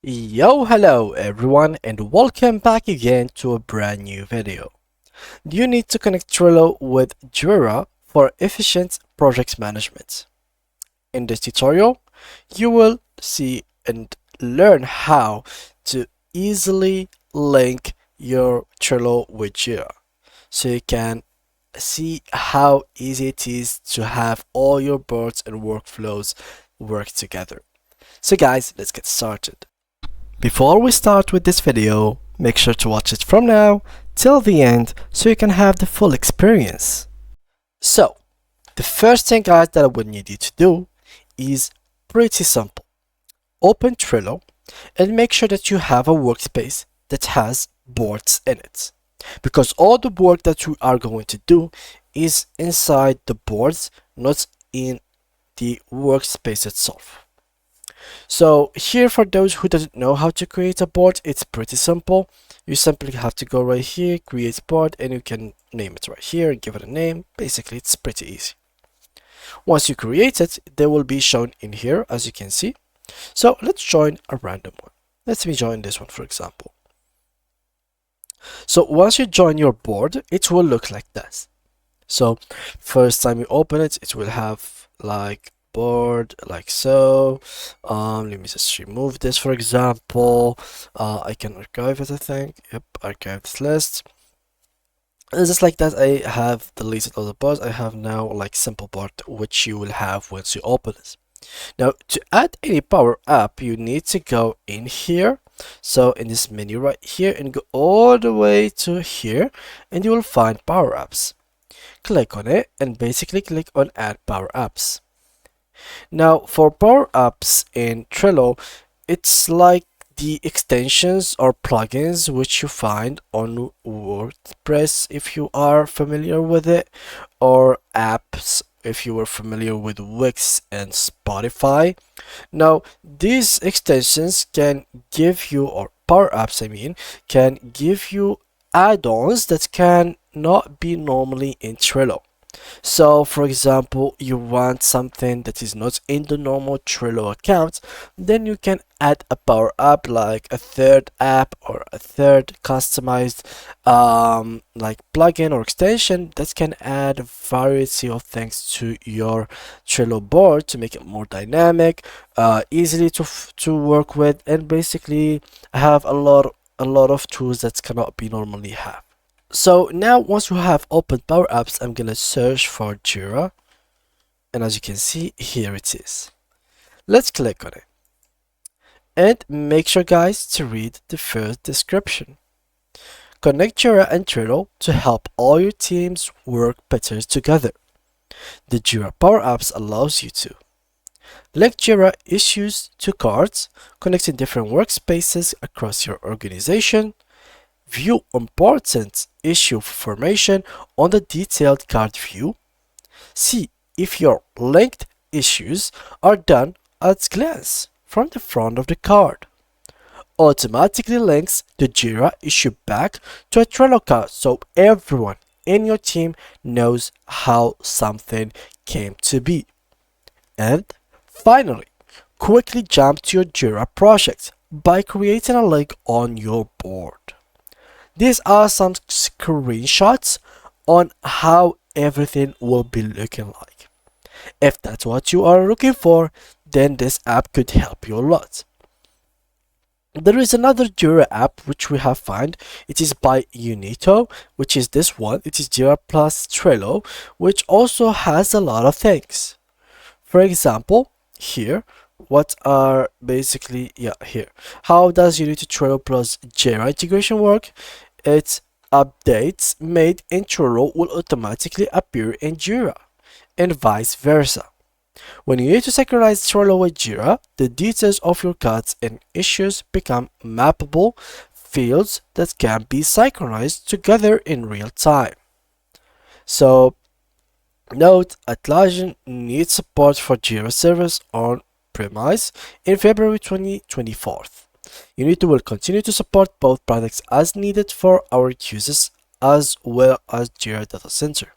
Hello everyone, and welcome back again to a brand new video. Do you need to connect Trello with Jira for efficient project management? In this tutorial, you will see and learn how to easily link your Trello with Jira, so you can see how easy it is to have all your boards and workflows work together. So guys, let's get started. Before we start with this video, make sure to watch it from now till the end so you can have the full experience. So, the first thing guys that I would need you to do is pretty simple. Open Trello and make sure that you have a workspace that has boards in it. Because all the work that we are going to do is inside the boards, not in the workspace itself. So here, for those who doesn't know how to create a board, it's pretty simple. You simply have to go right here, create board, and you can name it right here and give it a name. Basically, it's pretty easy. Once you create it, they will be shown in here, as you can see. So let's join a random one. Let me join this one, for example. So once you join your board, it will look like this. So first time you open it, it will have like board like so. Let me just remove this, for example. I can archive it, I think. Yep, archive this list. And just like that, I have deleted all the boards. I have now like simple board, which you will have once you open it. Now to add any power up, you need to go in here. So in this menu right here and go all the way to here, and you will find power apps. Click on it and basically click on add power apps. Now for power apps in Trello, it's like the extensions or plugins which you find on WordPress if you are familiar with it, or apps if you are familiar with Wix and Spotify. Now these extensions can give you, or power apps I mean, can give you add-ons that can not be normally in Trello. So for example, you want something that is not in the normal Trello account, then you can add a power up like a third app or a third customized like plugin or extension that can add a variety of things to your Trello board to make it more dynamic, easily to work with, and basically have a lot of tools that cannot be normally have. So now once you have opened power apps, I'm gonna search for Jira, and as you can see, here it is. Let's click on it and make sure guys to read the first description. Connect Jira and Trello to help all your teams work better together. The Jira power apps allows you to link Jira issues to cards, connecting different workspaces across your organization, view important issue formation on the detailed card view, see if your linked issues are done at glance from the front of the card, automatically links the Jira issue back to a Trello card so everyone in your team knows how something came to be, and finally, quickly jump to your Jira project by creating a link on your board. These are some screenshots on how everything will be looking like. If that's what you are looking for, then this app could help you a lot. There is another Jira app which we have found. It is by Unito, which is this one. It is Jira plus Trello, which also has a lot of things. For example, here, what are basically, here. How does Unito Trello plus Jira integration work? Its updates made in Trello will automatically appear in Jira, and vice versa. When you need to synchronize Trello with Jira, the details of your cards and issues become mappable fields that can be synchronized together in real time. So, note, Atlassian needs support for Jira servers on premise in February 2024. Unity will continue to support both products as needed for our users as well as Jira Data Center.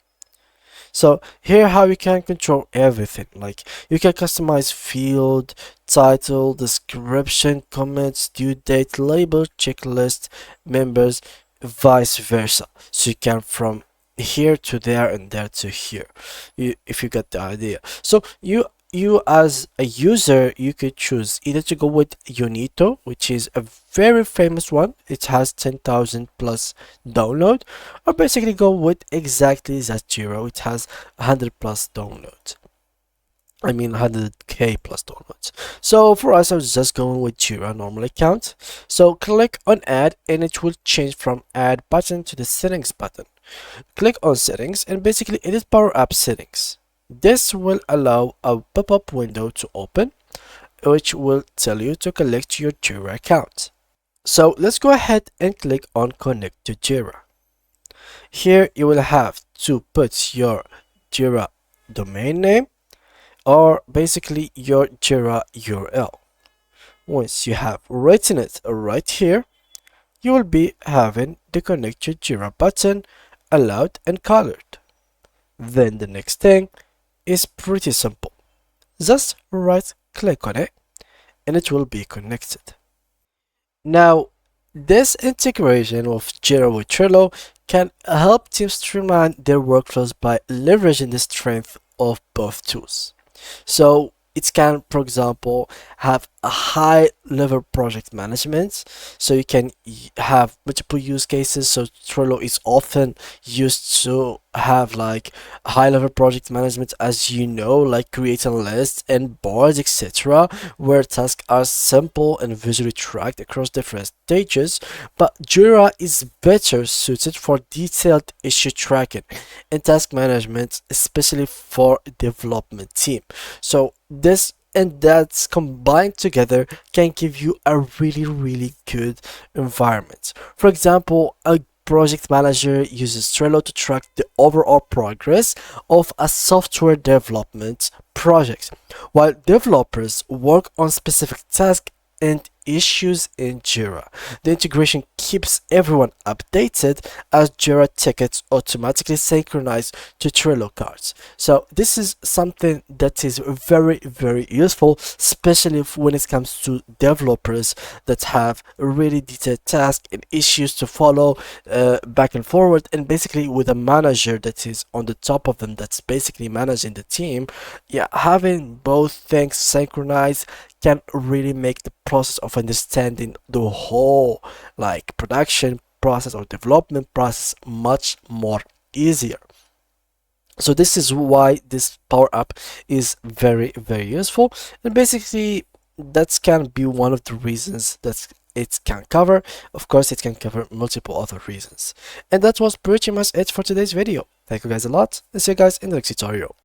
So here how you can control everything, like you can customize field, title, description, comments, due date, label, checklist, members, vice versa. So you can from here to there and there to here, if you get the idea. So you as a user, you could choose either to go with Unito, which is a very famous one. It has 10,000 plus download, or basically go with exactly that Jira. It has 100 plus downloads. I mean 100k plus downloads. So for us, I was just going with Jira normal account. So click on add and it will change from add button to the settings button. Click on settings and basically edit Power App settings. This will allow a pop-up window to open, which will tell you to connect your Jira account. So let's go ahead and click on connect to Jira. Here you will have to put your Jira domain name or basically your Jira URL. Once you have written it right here, you will be having the connect your Jira button allowed and colored. Then the next thing is pretty simple. Just right click on it and it will be connected. Now, this integration of Jira with Trello can help teams streamline their workflows by leveraging the strength of both tools. So it can, for example, have a high level project management. So you can have multiple use cases. So Trello is often used to have like high level project management, as you know, like creating lists and boards, etc., where tasks are simple and visually tracked across different stages. But Jira is better suited for detailed issue tracking and task management, especially for development team. So this and that's combined together can give you a really good environment. For example, a project manager uses Trello to track the overall progress of a software development project, while developers work on specific tasks and issues in Jira. The integration keeps everyone updated as Jira tickets automatically synchronize to Trello cards. So this is something that is very useful, especially when it comes to developers that have really detailed tasks and issues to follow back and forward, and basically with a manager that is on the top of them that's basically managing the team. Yeah, having both things synchronized can really make the process of understanding the whole like production process or development process much more easier. So this is why this Power App is very useful, and basically that can be one of the reasons that it can cover. Of course, it can cover multiple other reasons. And that was pretty much it for today's video. Thank you guys a lot, and see you guys in the next tutorial.